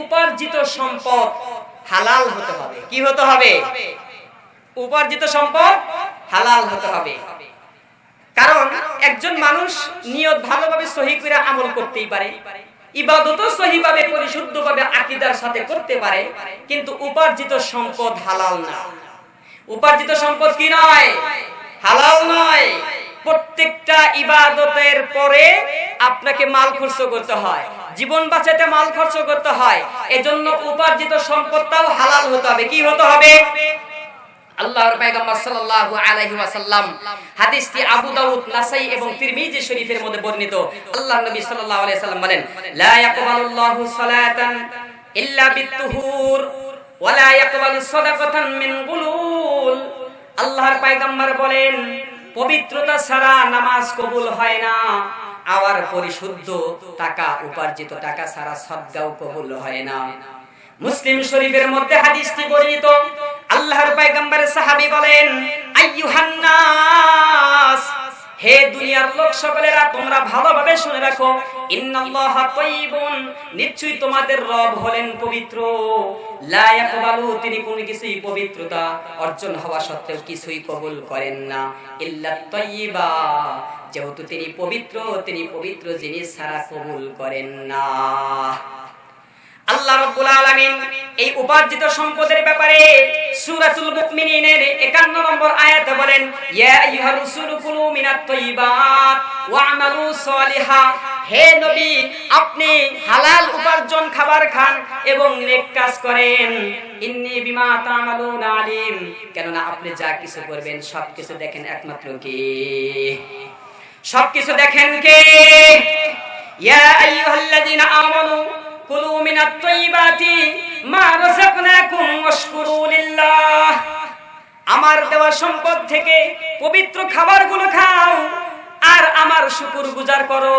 উপার্জিত সম্পদ হালাল হতে হবে। কি হতে হবে? উপার্জিত সম্পদ হালাল হতে হবে। কারণ একজন মানুষ নিয়ত ভালোভাবে সহি করে আমল করতেই পারে, ইবাদতও সহিভাবে পরিশুদ্ধভাবে আকীদার সাথে করতে পারে, কিন্তু উপার্জিত সম্পদ হালাল না। উপার্জিত সম্পদ কি নয়? হালাল নয়। প্রত্যেকটা ইবাদতের পরে আপনাকে মাল খরচ করতে হয়, জীবন বাঁচাতে মাল খরচ করতে হয়। এজন্য উপার্জিত সম্পদটাও হালাল হতে হবে। কি হতে হবে? আল্লাহর পয়গম্বর সাল্লাল্লাহু আলাইহি ওয়াসাল্লাম, হাদিসটি আবু দাউদ, নাসাই এবং তিরমিজি শরীফের মধ্যে বর্ণিত। আল্লাহর নবী সাল্লাল্লাহু আলাইহি ওয়াসাল্লাম বলেন, লা ইয়াকবালুল্লাহু সালাতান ইল্লা বিত্তুহুর ওয়া লা ইয়াকবালু সাদাকাতান মিন গুলুল। আল্লাহর পয়গম্বর বলেন, পবিত্রতা ছাড়া নামাজ কবুল হয় না, আবার পরিশুদ্ধ টাকা, উপার্জিত টাকা ছাড়া সাদকাও কবুল হয় না। মুসলিম শরীফের মধ্যে হাদিসটি বর্ণিত। আল্লাহর পয়গম্বরের সাহাবী বলেন, আইয়ুহান নাস, হে দুনিয়ার লোক সকলেরা, তোমরা ভালোভাবে শুনে রাখো, ইন্নাল্লাহা তাইয়িবুন, নিশ্চয়ই তোমাদের রব হলেন পবিত্র। লা ইয়াকবালু, তিনি কোনো কিছুই পবিত্রতা অর্জন হওয়া সত্ত্বেও কিছুই কবুল করেন না, ইল্লা তাইয়িবা, যেহেতু তিনি পবিত্র, তিনি পবিত্র জিনিস ছাড়া কবুল করেন না। আল্লাহ রাব্বুল আলামিন এই উপার্জিত সম্পদের ব্যাপারে সূরাতুল মুমিনিনের 51 নম্বর আয়াতে বলেন, ইয়া আইয়ুহার রাসূলু কুলু মিনাত তাইয়িবাত ওয়া আমালু সালিহা, হে নবী, আপনি হালাল উপার্জন খাবার খান এবং নেক কাজ করেন। ইন্নী বিমা তা'মালুনা আলিম, কেননা আপনি যা কিছু করবেন সবকিছু দেখেন একমাত্র কে? সবকিছু দেখেন কে? ইয়া আইয়ুহাল্লাযীনা আমানু কুলু মিনাত তাইয়িবাতি মা রাযাকনাকুম ওয়াশকুরু লিল্লাহ, আমার দেওয়া সম্পদ থেকে পবিত্র খাবারগুলো খাও আর আমার শুকরগুজার করো।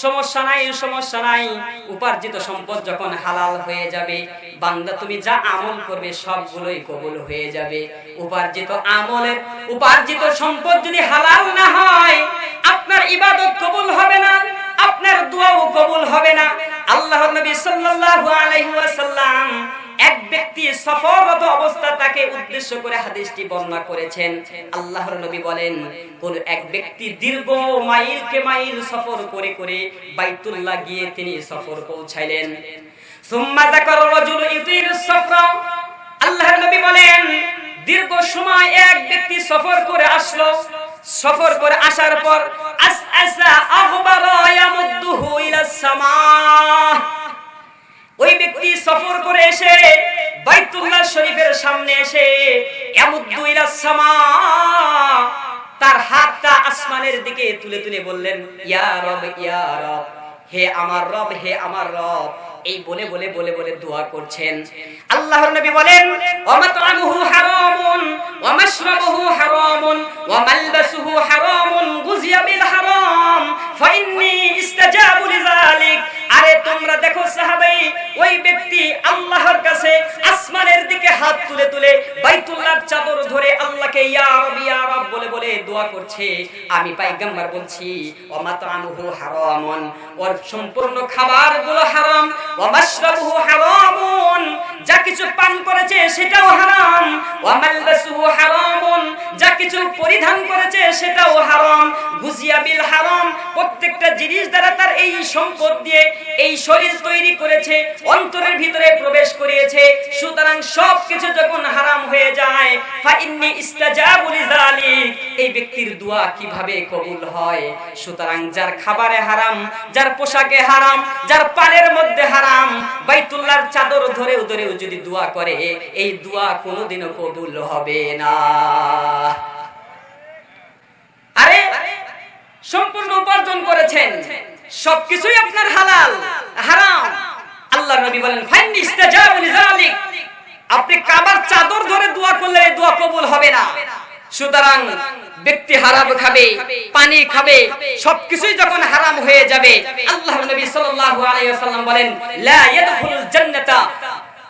সমস্যা নাই, সমস্যা নাই। উপার্জিত সম্পদ যখন হালাল হয়ে যাবে, বান্দা তুমি যা আমল করবে সবগুলোই কবুল হয়ে যাবে। উপার্জিত সম্পদ যদি হালাল না হয়, আপনার ইবাদত কবুল হবে না, আপনার দোয়াও কবুল হবে না। আল্লাহর নবী সাল্লাল্লাহু আলাইহি ওয়াসাল্লাম এক ব্যক্তি সফররত অবস্থা, তাকে উদ্দেশ্য করে হাদিসটি বর্ণনা করেছেন। আল্লাহর নবী বলেন, কোন এক ব্যক্তি দীর্ঘ মাইলকে মাইল সফর করে করে বাইতুল্লাহ গিয়ে তিনি সফর পৌঁছাইলেন। সুম্মা যাকারা রাজুলু ইতিরুস সফরা, আল্লাহর নবী বলেন, দীর্ঘ সময় এক ব্যক্তি সফর করে আসলো। সফর করে আসার পর আসআসা আগবারা ইয়ামুদ্দুহু ইলাস সামা, ওই ব্যক্তি সফর করে এসে বাইতুল্লাহ শরীফের সামনে এসে ইয়ামুদ্দু ইলাস সামা, তার হাতটা আসমানের দিকে তুলে তুলে বললেন, ইয়া রব, ইয়া রব, হে আমার রব, হে আমার রব। এই বলে বলে বলে বলে দোয়া করছেন। আল্লাহর নবী বলেন, ওয়া মাতআমুহু হারামুন ওয়া মাশরাবুহু হারামুন ওয়া মালবাসুহু হারামুন গুযিয়া বিল হারাম ফাইন্নী ইস্তাজাবু লিযালিক। আরে তোমরা দেখো সাহাবাই, ওই ব্যক্তি আল্লাহর কাছে আসমানের দিকে হাত তুলে তুলে বাইতুল্লাহর চাদর ধরে আল্লাহকে ইয়া রব, ইয়া রব বলে বলে দোয়া করছে। আমি পয়গম্বর বলছি, ওয়া মাতআমুহু হারামুন, ওর সম্পূর্ণ খাবারগুলো হারাম, ওয়া মাশরাবুহু হারামুন, যা কিছু পান করেছে সেটাও হারাম, ওয়া মালবাসুহু হারামুন, যা কিছু পরিধান করেছে সেটাও হারাম, গুযিয়া বিল হারাম, প্রত্যেকটা জিনিস দ্বারা তার এই সম্পদ দিয়ে এই শরীর তৈরি করেছে, অন্তরের ভিতরে প্রবেশ করিয়েছে। সুতরাং সবকিছু যখন হারাম হয়ে যায়, ফাইন্নী ইস্তাজাবু লিযালিক, এই ব্যক্তির দোয়া কিভাবে কবুল হয়? সুতরাং যার খাবারে হারাম, যার পোশাকে হারাম, যার পানের মধ্যে হারাম, বাইতুল্লাহর চাদর ধরেও ধরেও যদি দোয়া করে, এই দোয়া কোনোদিনও কবুল হবে না। আরে সম্পূর্ণ উপার্জন করেছেন, সবকিছুই আপনার হালাল, হারাম। আল্লাহর নবী বলেন, ফাইন্নী ইস্তাজাবু লিযালিক, আপনি কাবার চাদর ধরে দোয়া করলে এই দোয়া কবুল হবে না। সুতরাং ব্যক্তি হারাম খাবে, পানি খাবে, সবকিছুই যখন হারাম হয়ে যাবে, আল্লাহর নবী সাল্লাল্লাহু আলাইহি ওয়াসাল্লাম বলেন, লা ইয়াদখুলুল জান্নাতা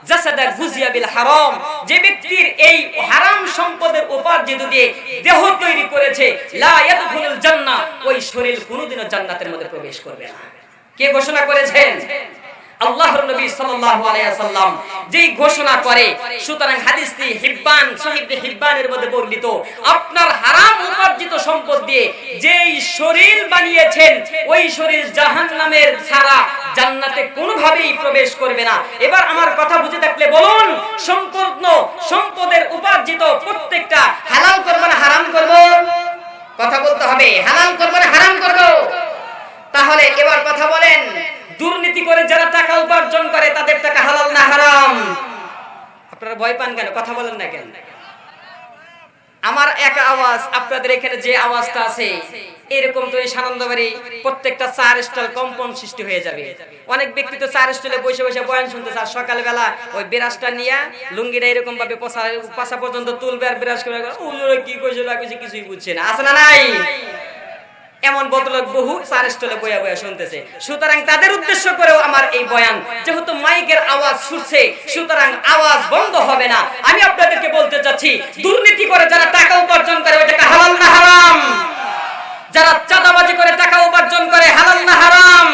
জাসাদা গুযিয়া বিল হারাম, যে ব্যক্তির এই হারাম সম্পদের উপার্জিত দিয়ে দেহ তৈরি করেছে, লা ইয়াদখুলুল জান্নাহ, ওই শরীর কোনোদিনও জান্নাতের মধ্যে প্রবেশ করবে না। কে ঘোষণা করেছেন? আল্লাহর নবী সাল্লাল্লাহু আলাইহি ওয়াসাল্লাম যেই ঘোষণা করে, সুতরাং হাদিসটি হিব্বান সহিহ হিব্বানের মধ্যে বর্ণিত, আপনার হারাম উপার্জিত সম্পদ দিয়ে যেই শরীর বানিয়েছেন ওই শরীর জাহান্নামের ছাড়া জান্নাতে কোনোভাবেই প্রবেশ করবে না। এবার আমার কথা বুঝে থাকলে বলুন, সম্পূর্ণ সম্পদের উপার্জিত প্রত্যেকটা হালাল করব না হারাম করব? কথা বলতে হবে, হালাল করব না হারাম করব? তাহলে এবার কথা বলেন, দুর্নীতি করে যারা টাকা উপার্জন করে তাদের টাকা হালাল না হারাম? আপনারা ভয় পান কেন? কথা বলেন না কেন? আমার এক আওয়াজ আপনাদের এখানে যে আওয়াজটা আছে এরকম তো এই সানন্দবাড়ি প্রত্যেকটা 4 স্টল কম্পন সৃষ্টি হয়ে যাবে। অনেক ব্যক্তি তো 4 স্টলে বসে বসে বয়ান শুনতে চায়, সকালবেলা ওই বিরাজটা নিয়ে লুঙ্গিটা এরকম ভাবে পাশা পর্যন্ত তুলবে আর বিরাজ করে কি কইছে লাগছে কিছুই বুঝছে না, আছে না নাই? এমন বদলোক বহু 4 স্টলে বয়া বয়া শুনতেছে। সুতরাং তাদের উদ্দেশ্য করেও আমার এই বয়ান, যেহেতু মাইকের আওয়াজ শুনছে সুতরাং আওয়াজ বন্ধ হবে না। আমি আপনাদেরকে বলতে চাচ্ছি, দুর্নীতি করে যারা টাকা উপার্জন করে ওই টাকা হালাল না হারাম? যারা চাঁদাবাজি করে টাকা উপার্জন করে হালাল না হারাম?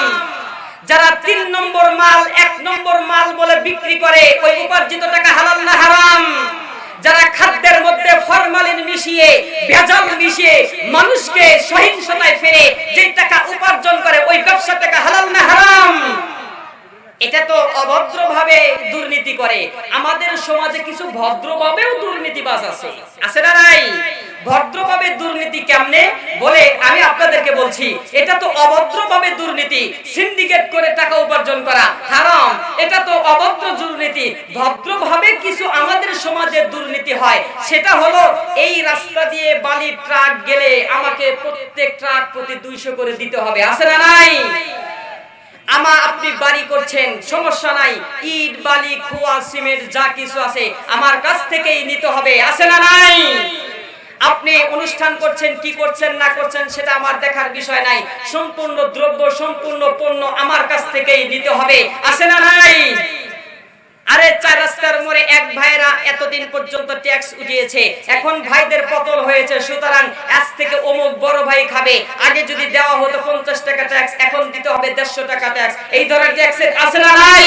যারা 3 নম্বর মাল 1 নম্বর মাল বলে বিক্রি করে ওই উপার্জিত টাকা হালাল না হারাম? যারা খাদ্যের মধ্যে ফরমালিন মিশিয়ে ভেজাল মিশিয়ে মানুষকে সহিংসতায় ফেলে যে টাকা উপার্জন করে ওই ব্যবসা টাকা হালাল না হারাম? এটা তো অভদ্রভাবে দুর্নীতি করে। আমাদের সমাজে কিছু ভদ্রভাবেও দুর্নীতিবাজ আছে, আছে না নাই? ভদ্রভাবে দুর্নীতি কেমনে বলে আমি আপনাদেরকে বলছি, এটা তো অভদ্রভাবে দুর্নীতি। সিন্ডিকেট করে টাকা উপার্জন করা হারাম, এটা তো অভদ্র দুর্নীতি। ভদ্রভাবে কিছু আমাদের সমাজে দুর্নীতি হয়, সেটা হলো এই রাস্তা দিয়ে বালি ট্রাক গেলে আমাকে প্রত্যেক ট্রাক প্রতি 200 করে দিতে হবে, আছে না নাই? আপনি বাড়ি করছেন, সমস্যা নাই, ইট বালি খোয়া সিমেন্ট যা কিছু আছে আমার কাছ থেকেই নিতে হবে, আছে না নাই? আপনি অনুষ্ঠান করছেন, কি করছেন না করছেন সেটা আমার দেখার বিষয় নাই, সম্পূর্ণ দ্রব্য সম্পূর্ণ পণ্য আমার কাছ থেকেই নিতে হবে, আছে না নাই? আরে 4 রাস্তার মোড়ে এক ভাইরা এতদিন পর্যন্ত ট্যাক্স উঠিয়েছে, এখন ভাইদের পতন হয়েছে, সুতরাং আজ থেকে অমুক বড় ভাই খাবে। আগে যদি দেওয়া হতো 50 টাকা ট্যাক্স, এখন দিতে হবে 150 টাকা ট্যাক্স। এই ধরনের ট্যাক্স আছে না নাই?